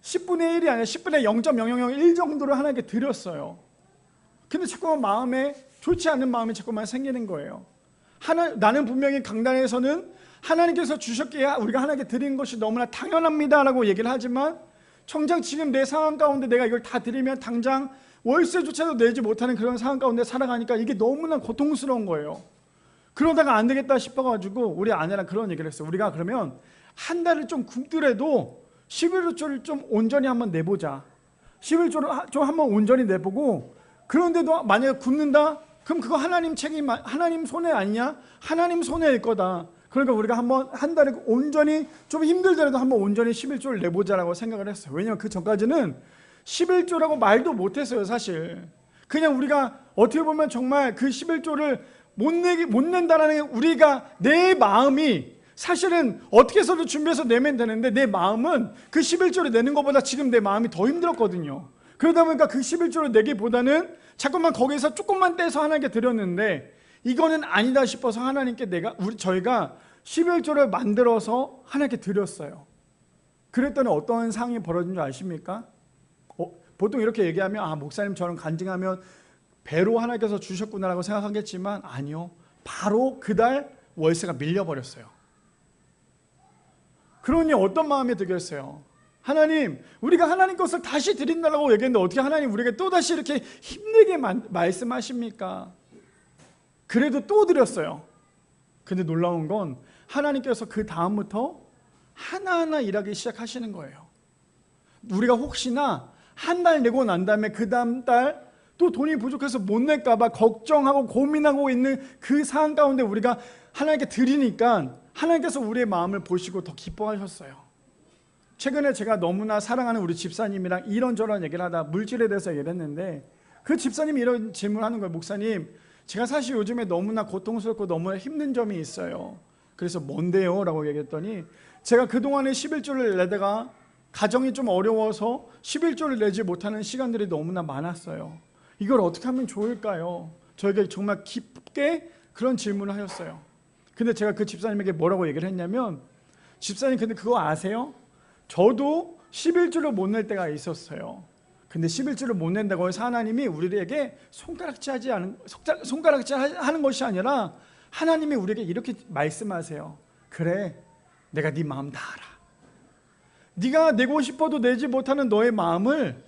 10분의 1이 아니라 10분의 0.0001 정도를 하나님께 드렸어요. 근데 자꾸만 마음에 좋지 않은 마음이 자꾸만 생기는 거예요. 나는 분명히 강단에서는 하나님께서 주셨기에 우리가 하나님께 드리는 것이 너무나 당연합니다 라고 얘기를 하지만, 정작 지금 내 상황 가운데 내가 이걸 다 드리면 당장 월세조차도 내지 못하는 그런 상황 가운데 살아가니까 이게 너무나 고통스러운 거예요. 그러다가 안 되겠다 싶어가지고 우리 아내랑 그런 얘기를 했어요. 우리가 그러면 한 달을 좀 굶더라도 11조를 좀 온전히 한번 내보자. 11조를 좀 한번 온전히 내보고, 그런데도 만약에 굶는다? 그럼 그거 하나님 책임, 하나님 손해 아니냐? 하나님 손해일 거다. 그러니까 우리가 한번 한 달에 온전히, 좀 힘들더라도 한번 온전히 11조를 내보자라고 생각을 했어요. 왜냐하면 그 전까지는 11조라고 말도 못했어요. 사실 그냥 우리가 어떻게 보면 정말 그 11조를 못 낸다라는 게, 우리가 내 마음이 사실은 어떻게 해서도 준비해서 내면 되는데, 내 마음은 그 11조를 내는 것보다 지금 내 마음이 더 힘들었거든요. 그러다 보니까 그 11조를 내기보다는 자꾸만 거기서 조금만 떼서 하나님께 드렸는데, 이거는 아니다 싶어서 하나님께 저희가 11조를 만들어서 하나님께 드렸어요. 그랬더니 어떤 상황이 벌어진 줄 아십니까? 보통 이렇게 얘기하면, 목사님처럼 간증하면 배로 하나님께서 주셨구나라고 생각하겠지만, 아니요, 바로 그달 월세가 밀려버렸어요. 그러니 어떤 마음이 들겠어요? 하나님, 우리가 하나님 것을 다시 드린다고 얘기했는데 어떻게 하나님 우리에게 또다시 이렇게 힘들게 말씀하십니까? 그래도 또 드렸어요. 근데 놀라운 건 하나님께서 그 다음부터 하나하나 일하기 시작하시는 거예요. 우리가 혹시나 한 달 내고 난 다음에 그 다음 달 또 돈이 부족해서 못 낼까 봐 걱정하고 고민하고 있는 그 상황 가운데 우리가 하나님께 드리니까 하나님께서 우리의 마음을 보시고 더 기뻐하셨어요. 최근에 제가 너무나 사랑하는 우리 집사님이랑 이런저런 얘기를 하다 물질에 대해서 얘기를 했는데, 그 집사님이 이런 질문을 하는 거예요. 목사님, 제가 사실 요즘에 너무나 고통스럽고 너무나 힘든 점이 있어요. 그래서 뭔데요? 라고 얘기했더니, 제가 그동안에 11조를 내다가 가정이 좀 어려워서 11조를 내지 못하는 시간들이 너무나 많았어요. 이걸 어떻게 하면 좋을까요? 저에게 정말 깊게 그런 질문을 하셨어요. 근데 제가 그 집사님에게 뭐라고 얘기를 했냐면, 집사님 근데 그거 아세요? 저도 11조를 못 낼 때가 있었어요. 근데 11조를 못 낸다고 해서 하나님이 우리에게 손가락질 하는 것이 아니라, 하나님이 우리에게 이렇게 말씀하세요. 그래, 내가 네 마음 다 알아. 네가 내고 싶어도 내지 못하는 너의 마음을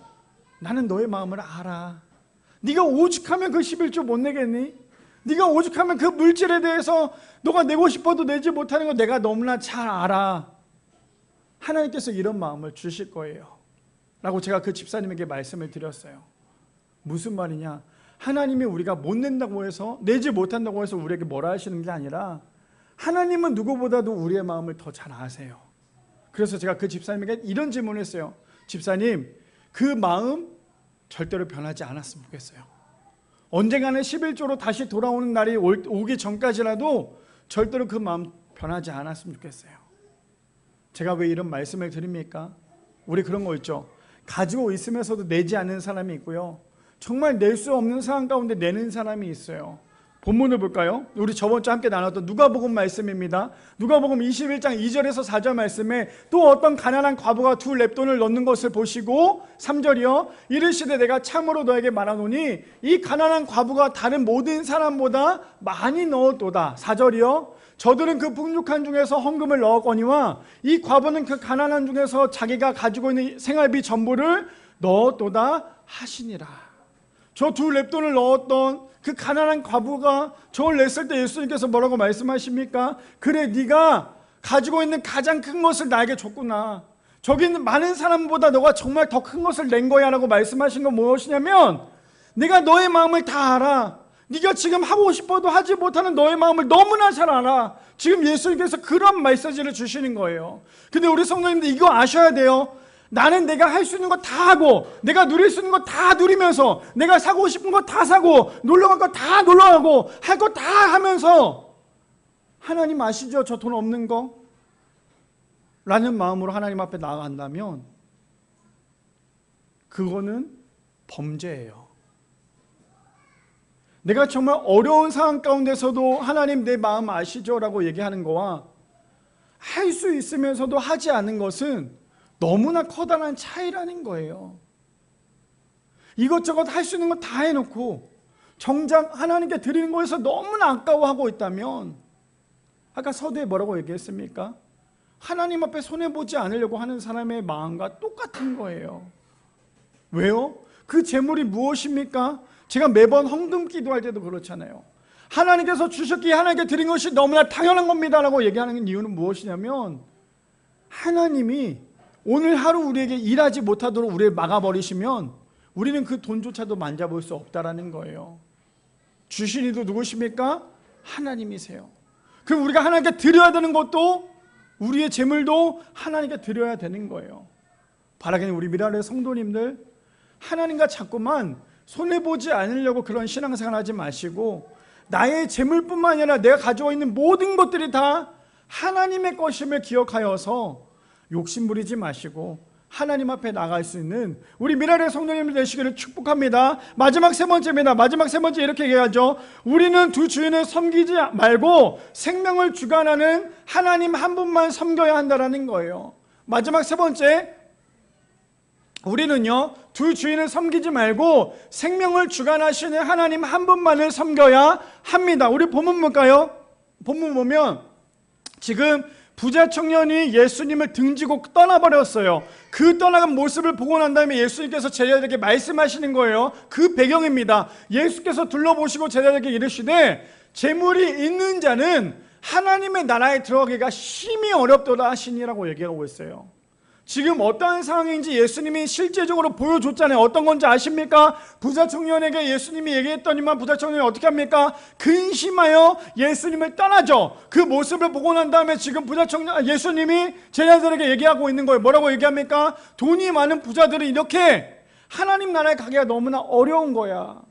나는 너의 마음을 알아. 네가 오죽하면 그 11조 못 내겠니? 네가 오죽하면 그 물질에 대해서 너가 내고 싶어도 내지 못하는 거 내가 너무나 잘 알아. 하나님께서 이런 마음을 주실 거예요 라고 제가 그 집사님에게 말씀을 드렸어요. 무슨 말이냐? 하나님이 우리가 못 낸다고 해서, 내지 못한다고 해서 우리에게 뭐라 하시는 게 아니라, 하나님은 누구보다도 우리의 마음을 더 잘 아세요. 그래서 제가 그 집사님에게 이런 질문을 했어요. 집사님, 그 마음 절대로 변하지 않았으면 좋겠어요. 언젠가는 11조로 다시 돌아오는 날이 오기 전까지라도 절대로 그 마음 변하지 않았으면 좋겠어요. 제가 왜 이런 말씀을 드립니까? 우리 그런 거 있죠. 가지고 있으면서도 내지 않는 사람이 있고요, 정말 낼 수 없는 상황 가운데 내는 사람이 있어요. 본문을 볼까요? 우리 저번 주 함께 나눴던 누가복음 말씀입니다. 누가복음 21장 2절에서 4절 말씀에, 또 어떤 가난한 과부가 두 렙돈을 넣는 것을 보시고 3절이요, 이르시되 내가 참으로 너에게 말하노니 이 가난한 과부가 다른 모든 사람보다 많이 넣었도다. 4절이요, 저들은 그 풍족한 중에서 헌금을 넣었거니와 이 과부는 그 가난한 중에서 자기가 가지고 있는 생활비 전부를 넣었도다 하시니라. 저 두 렙돈을 넣었던 그 가난한 과부가 저를 냈을 때 예수님께서 뭐라고 말씀하십니까? 그래, 네가 가지고 있는 가장 큰 것을 나에게 줬구나. 저기 있는 많은 사람보다 너가 정말 더 큰 것을 낸 거야 라고 말씀하신 건 무엇이냐면, 내가 너의 마음을 다 알아. 네가 지금 하고 싶어도 하지 못하는 너의 마음을 너무나 잘 알아. 지금 예수님께서 그런 메시지를 주시는 거예요. 근데 우리 성도님들 이거 아셔야 돼요. 나는 내가 할 수 있는 거 다 하고, 내가 누릴 수 있는 거 다 누리면서, 내가 사고 싶은 거 다 사고, 놀러 갈 거 다 놀러 가고, 할 거 다 하면서, 하나님 아시죠? 저 돈 없는 거? 라는 마음으로 하나님 앞에 나아간다면 그거는 범죄예요. 내가 정말 어려운 상황 가운데서도 하나님 내 마음 아시죠? 라고 얘기하는 거와 할 수 있으면서도 하지 않는 것은 너무나 커다란 차이라는 거예요. 이것저것 할 수 있는 거 다 해놓고 정작 하나님께 드리는 거에서 너무나 아까워하고 있다면, 아까 서두에 뭐라고 얘기했습니까? 하나님 앞에 손해보지 않으려고 하는 사람의 마음과 똑같은 거예요. 왜요? 그 재물이 무엇입니까? 제가 매번 헌금 기도할 때도 그렇잖아요. 하나님께서 주셨기에 하나님께 드린 것이 너무나 당연한 겁니다 라고 얘기하는 이유는 무엇이냐면, 하나님이 오늘 하루 우리에게 일하지 못하도록 우리를 막아버리시면 우리는 그 돈조차도 만져볼 수 없다라는 거예요. 주신 이도 누구십니까? 하나님이세요. 그럼 우리가 하나님께 드려야 되는 것도, 우리의 재물도 하나님께 드려야 되는 거예요. 바라기는 우리 미라의 성도님들, 하나님과 자꾸만 손해보지 않으려고 그런 신앙생활 하지 마시고, 나의 재물뿐만 아니라 내가 가지고 있는 모든 것들이 다 하나님의 것임을 기억하여서 욕심부리지 마시고 하나님 앞에 나갈 수 있는 우리 미라의 성도님들 되시기를 축복합니다. 마지막 세 번째입니다. 마지막 세 번째 이렇게 얘기하죠. 우리는 두 주인을 섬기지 말고 생명을 주관하는 하나님 한 분만 섬겨야 한다는 거예요. 마지막 세 번째, 우리는요 두 주인을 섬기지 말고 생명을 주관하시는 하나님 한 분만을 섬겨야 합니다. 우리 본문 볼까요? 본문 보면 지금 부자 청년이 예수님을 등지고 떠나버렸어요. 그 떠나간 모습을 보고 난 다음에 예수님께서 제자들에게 말씀하시는 거예요. 그 배경입니다. 예수께서 둘러보시고 제자들에게 이르시되 재물이 있는 자는 하나님의 나라에 들어가기가 심히 어렵도다 하시니라고 얘기하고 있어요. 지금 어떠한 상황인지 예수님이 실제적으로 보여줬잖아요. 어떤 건지 아십니까? 부자 청년에게 예수님이 얘기했더니만 부자 청년이 어떻게 합니까? 근심하여 예수님을 떠나죠. 그 모습을 보고 난 다음에 지금 부자 청년, 예수님이 제자들에게 얘기하고 있는 거예요. 뭐라고 얘기합니까? 돈이 많은 부자들은 이렇게 하나님 나라에 가기가 너무나 어려운 거야.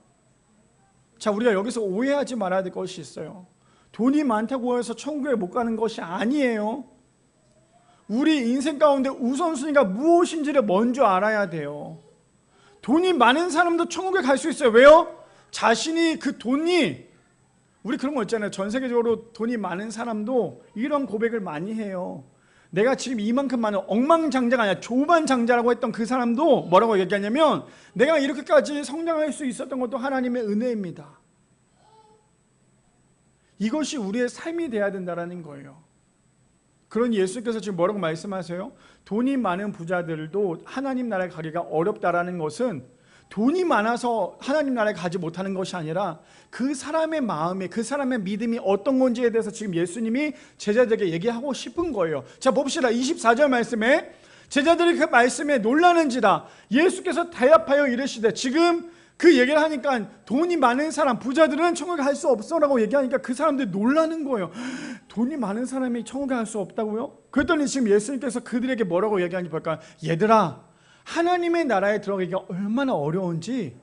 자, 우리가 여기서 오해하지 말아야 될 것이 있어요. 돈이 많다고 해서 천국에 못 가는 것이 아니에요. 우리 인생 가운데 우선순위가 무엇인지를 먼저 알아야 돼요. 돈이 많은 사람도 천국에 갈 수 있어요. 왜요? 자신이 그 돈이, 우리 그런 거 있잖아요. 전 세계적으로 돈이 많은 사람도 이런 고백을 많이 해요. 내가 지금 이만큼 많은, 억만장자가 아니라 조만장자라고 했던 그 사람도 뭐라고 얘기하냐면, 내가 이렇게까지 성장할 수 있었던 것도 하나님의 은혜입니다. 이것이 우리의 삶이 돼야 된다는 거예요. 그러니 예수께서 지금 뭐라고 말씀하세요? 돈이 많은 부자들도 하나님 나라에 가기가 어렵다라는 것은 돈이 많아서 하나님 나라에 가지 못하는 것이 아니라 그 사람의 마음이, 그 사람의 믿음이 어떤 건지에 대해서 지금 예수님이 제자들에게 얘기하고 싶은 거예요. 자, 봅시다. 24절 말씀에 제자들이 그 말씀에 놀라는지라 예수께서 대답하여 이르시되, 지금 그 얘기를 하니까 돈이 많은 사람, 부자들은 천국에 갈 수 없어라고 얘기하니까 그 사람들이 놀라는 거예요. 돈이 많은 사람이 천국에 갈 수 없다고요? 그랬더니 지금 예수님께서 그들에게 뭐라고 얘기하는지 볼까요? 얘들아, 하나님의 나라에 들어가기가 얼마나 어려운지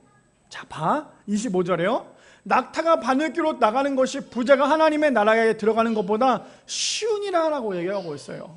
자 봐. 25절에요. 낙타가 바늘귀로 나가는 것이 부자가 하나님의 나라에 들어가는 것보다 쉬우니라라고 얘기하고 있어요.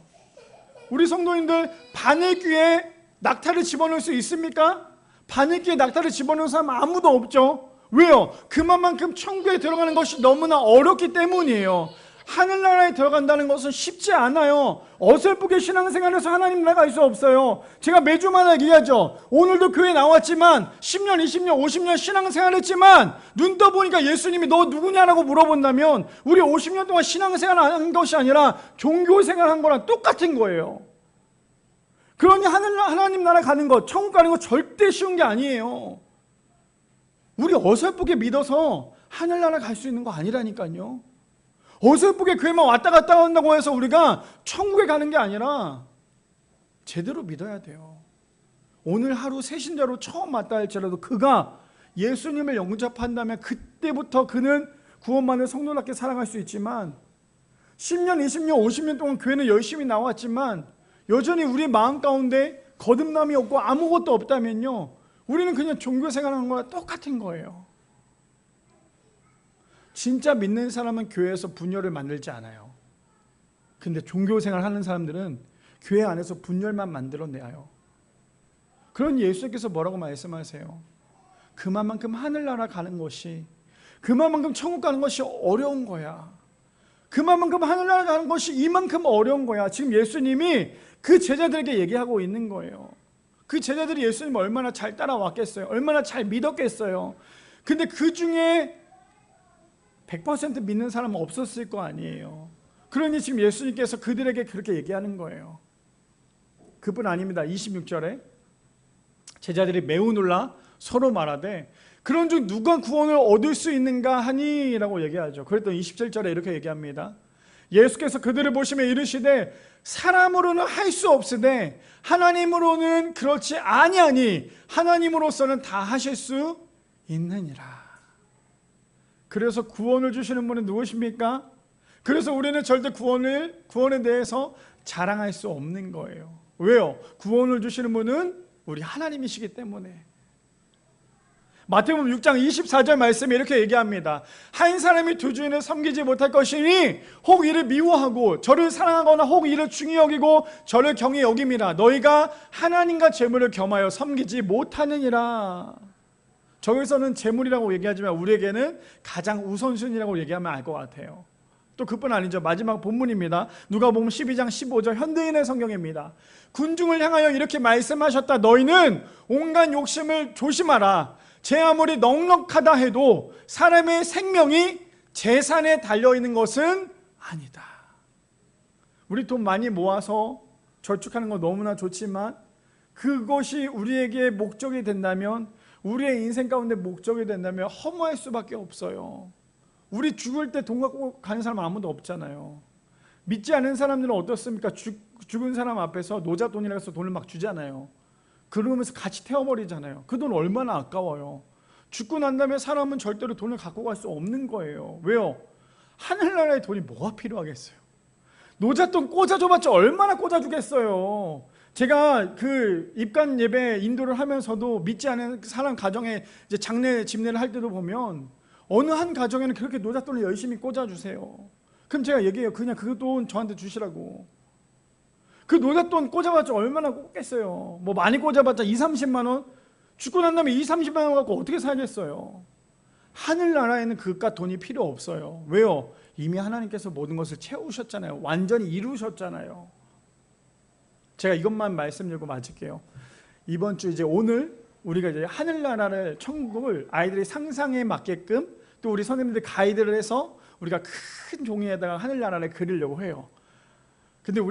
우리 성도님들, 바늘귀에 낙타를 집어넣을 수 있습니까? 바늘귀에 낙타를 집어넣는 사람 아무도 없죠. 왜요? 그만큼 천국에 들어가는 것이 너무나 어렵기 때문이에요. 하늘나라에 들어간다는 것은 쉽지 않아요. 어설프게 신앙생활에서 하나님 나라 갈 수 없어요. 제가 매주마다 얘기하죠. 오늘도 교회 나왔지만 10년, 20년, 50년 신앙생활했지만 눈 떠보니까 예수님이 너 누구냐라고 물어본다면 우리 50년 동안 신앙생활 한 것이 아니라 종교생활 한 거랑 똑같은 거예요. 그러니 하나님 나라 가는 것, 천국 가는 것 절대 쉬운 게 아니에요. 우리 어설프게 믿어서 하늘나라 갈 수 있는 거 아니라니까요. 어설프게 교회만 왔다 갔다 한다고 해서 우리가 천국에 가는 게 아니라 제대로 믿어야 돼요. 오늘 하루 새신자로 처음 왔다 할지라도 그가 예수님을 영접한다면 그때부터 그는 구원만을 성도답게 살아갈 수 있지만 10년, 20년, 50년 동안 교회는 열심히 나왔지만 여전히 우리 마음 가운데 거듭남이 없고 아무것도 없다면요, 우리는 그냥 종교 생활하는 거랑 똑같은 거예요. 진짜 믿는 사람은 교회에서 분열을 만들지 않아요. 근데 종교 생활하는 사람들은 교회 안에서 분열만 만들어내요. 그런 예수님께서 뭐라고 말씀하세요? 그만큼 하늘나라 가는 것이, 그만큼 천국 가는 것이 어려운 거야. 그만큼 하늘나라 가는 것이 이만큼 어려운 거야. 지금 예수님이 그 제자들에게 얘기하고 있는 거예요. 그 제자들이 예수님을 얼마나 잘 따라왔겠어요? 얼마나 잘 믿었겠어요? 근데 그 중에 100% 믿는 사람은 없었을 거 아니에요. 그러니 지금 예수님께서 그들에게 그렇게 얘기하는 거예요. 그뿐 아닙니다. 26절에 제자들이 매우 놀라 서로 말하되 그런 중 누가 구원을 얻을 수 있는가 하니 라고 얘기하죠. 그랬더니 27절에 이렇게 얘기합니다. 예수께서 그들을 보시며 이르시되 사람으로는 할 수 없으되 하나님으로는 그렇지 아니하니 하나님으로서는 다 하실 수 있느니라. 그래서 구원을 주시는 분은 누구십니까? 그래서 우리는 절대 구원에 대해서 자랑할 수 없는 거예요. 왜요? 구원을 주시는 분은 우리 하나님이시기 때문에. 마태복음 6장 24절 말씀에 이렇게 얘기합니다. 한 사람이 두 주인을 섬기지 못할 것이니 혹 이를 미워하고 저를 사랑하거나 혹 이를 중히 여기고 저를 경히 여김이라. 너희가 하나님과 재물을 겸하여 섬기지 못하느니라. 저기서는 재물이라고 얘기하지만 우리에게는 가장 우선순위라고 얘기하면 알 것 같아요. 또 그뿐 아니죠. 마지막 본문입니다. 누가복음 12장 15절 현대인의 성경입니다. 군중을 향하여 이렇게 말씀하셨다. 너희는 온갖 욕심을 조심하라. 제 아무리 넉넉하다 해도 사람의 생명이 재산에 달려있는 것은 아니다. 우리 돈 많이 모아서 저축하는 거 너무나 좋지만 그것이 우리에게 목적이 된다면, 우리의 인생 가운데 목적이 된다면 허무할 수밖에 없어요. 우리 죽을 때 돈 갖고 가는 사람 아무도 없잖아요. 믿지 않는 사람들은 어떻습니까? 죽은 사람 앞에서 노잣돈이라고 해서 돈을 막 주잖아요. 그러면서 같이 태워버리잖아요. 그 돈 얼마나 아까워요. 죽고 난 다음에 사람은 절대로 돈을 갖고 갈 수 없는 거예요. 왜요? 하늘나라에 돈이 뭐가 필요하겠어요? 노잣돈 꽂아줘봤자 얼마나 꽂아주겠어요. 제가 그 입간 예배 인도를 하면서도 믿지 않은 사람 가정에 이제 장례 집례를 할 때도 보면 어느 한 가정에는 그렇게 노잣돈을 열심히 꽂아주세요. 그럼 제가 얘기해요. 그냥 그 돈 저한테 주시라고. 그 노잣돈 꽂아봤자 얼마나 꽂겠어요. 뭐 많이 꽂아봤자 20-30만 원? 죽고 난 다음에 20-30만 원 갖고 어떻게 살겠어요? 하늘나라에는 그깟 돈이 필요 없어요. 왜요? 이미 하나님께서 모든 것을 채우셨잖아요. 완전히 이루셨잖아요. 제가 이것만 말씀드리고 마칠게요. 이번 주 이제 오늘 우리가 이제 하늘나라를, 천국을 아이들이 상상에 맞게끔 또 우리 선생님들 가이드를 해서 우리가 큰 종이에다가 하늘나라를 그리려고 해요. 근데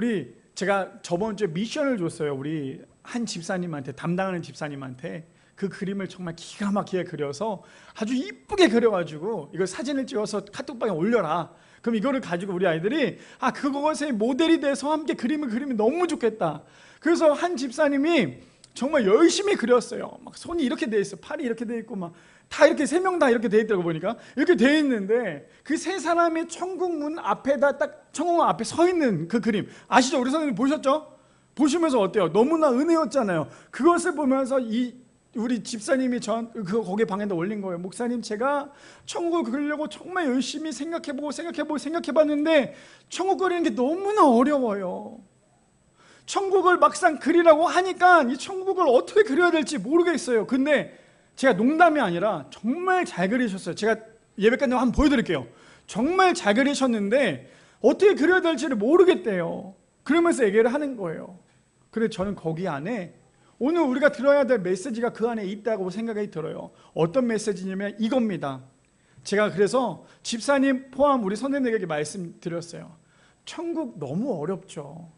제가 저번 주에 미션을 줬어요. 우리 한 집사님한테, 담당하는 집사님한테 그 그림을 정말 기가 막히게 그려서 아주 이쁘게 그려가지고 이걸 사진을 찍어서 카톡방에 올려라. 그럼 이거를 가지고 우리 아이들이 그것의 모델이 돼서 함께 그림을 그리면 너무 좋겠다. 그래서 한 집사님이 정말 열심히 그렸어요. 막 손이 이렇게 돼 있어, 팔이 이렇게 돼 있고 막 다 이렇게 3명 다 이렇게 돼 있더라고. 보니까 이렇게 돼 있는데 그 3사람이 천국 문 앞에다 딱 천국 앞에 서 있는 그 그림 아시죠? 우리 선생님 보셨죠? 보시면서 어때요? 너무나 은혜였잖아요. 그것을 보면서 우리 집사님이 거기 방에다 올린 거예요. 목사님, 제가 천국을 그리려고 정말 열심히 생각해봤는데 천국 그리는 게 너무나 어려워요. 천국을 막상 그리라고 하니까 이 천국을 어떻게 그려야 될지 모르겠어요. 근데 제가 농담이 아니라 정말 잘 그리셨어요. 제가 예배 끝나고 한번 보여드릴게요. 정말 잘 그리셨는데 어떻게 그려야 될지를 모르겠대요. 그러면서 얘기를 하는 거예요. 그런데 저는 거기 안에 오늘 우리가 들어야 될 메시지가 그 안에 있다고 생각이 들어요. 어떤 메시지냐면 이겁니다. 제가 그래서 집사님 포함 우리 선생님에게 말씀드렸어요. 천국 너무 어렵죠.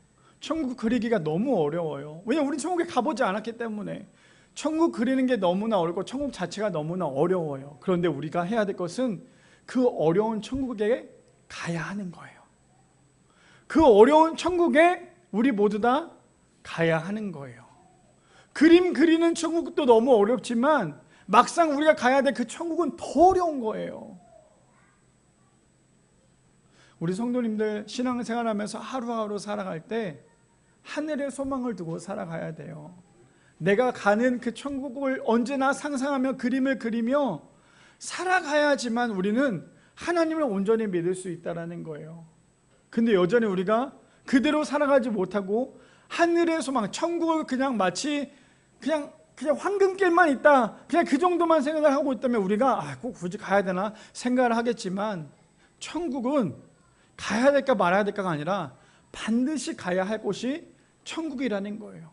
천국 그리기가 너무 어려워요. 왜냐하면 우리 천국에 가보지 않았기 때문에. 천국 그리는 게 너무나 어렵고 천국 자체가 너무나 어려워요. 그런데 우리가 해야 될 것은 그 어려운 천국에 가야 하는 거예요. 그 어려운 천국에 우리 모두 다 가야 하는 거예요. 그림 그리는 천국도 너무 어렵지만 막상 우리가 가야 될 그 천국은 더 어려운 거예요. 우리 성도님들 신앙생활하면서 하루하루 살아갈 때 하늘의 소망을 두고 살아가야 돼요. 내가 가는 그 천국을 언제나 상상하며 그림을 그리며 살아가야지만 우리는 하나님을 온전히 믿을 수 있다는 거예요. 근데 여전히 우리가 그대로 살아가지 못하고 하늘의 소망, 천국을 그냥 마치 그냥 황금길만 있다, 그냥 그 정도만 생각을 하고 있다면 우리가 꼭 굳이 가야 되나 생각을 하겠지만, 천국은 가야 될까 말아야 될까가 아니라 반드시 가야 할 곳이 천국이라는 거예요.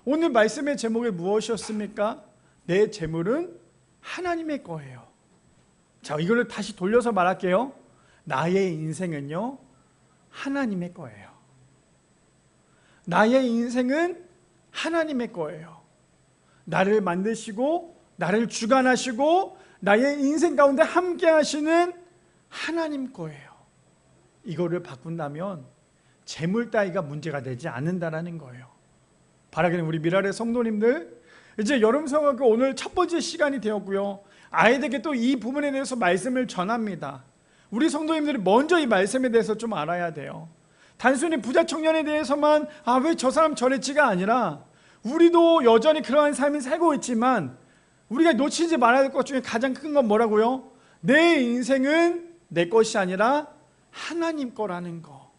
오늘 말씀의 제목이 무엇이었습니까? 내 재물은 하나님의 거예요. 자, 이걸 다시 돌려서 말할게요. 나의 인생은요, 하나님의 거예요. 나의 인생은 하나님의 거예요. 나를 만드시고 나를 주관하시고 나의 인생 가운데 함께 하시는 하나님 거예요. 이거를 바꾼다면 재물 따위가 문제가 되지 않는다라는 거예요. 바라기는 우리 미랄의 성도님들, 이제 여름성학교 오늘 첫 번째 시간이 되었고요. 아이들에게 또 이 부분에 대해서 말씀을 전합니다. 우리 성도님들이 먼저 이 말씀에 대해서 좀 알아야 돼요. 단순히 부자 청년에 대해서만 왜 저 사람 저랬지가 아니라 우리도 여전히 그러한 삶을 살고 있지만 우리가 놓치지 말아야 될 것 중에 가장 큰 건 뭐라고요? 내 인생은 내 것이 아니라 하나님 거라는 거.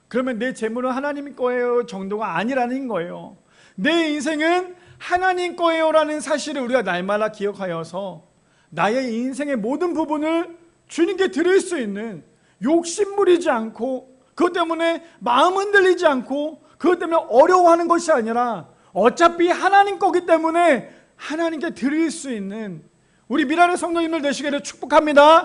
그러면 내 재물은 하나님 거예요 정도가 아니라는 거예요. 내 인생은 하나님 거예요 라는 사실을 우리가 날마다 기억하여서 나의 인생의 모든 부분을 주님께 드릴 수 있는, 욕심 부리지 않고 그것 때문에 마음 흔들리지 않고 그것 때문에 어려워하는 것이 아니라 어차피 하나님 거기 때문에 하나님께 드릴 수 있는 우리 미랄의 성도님들 되시기를 축복합니다.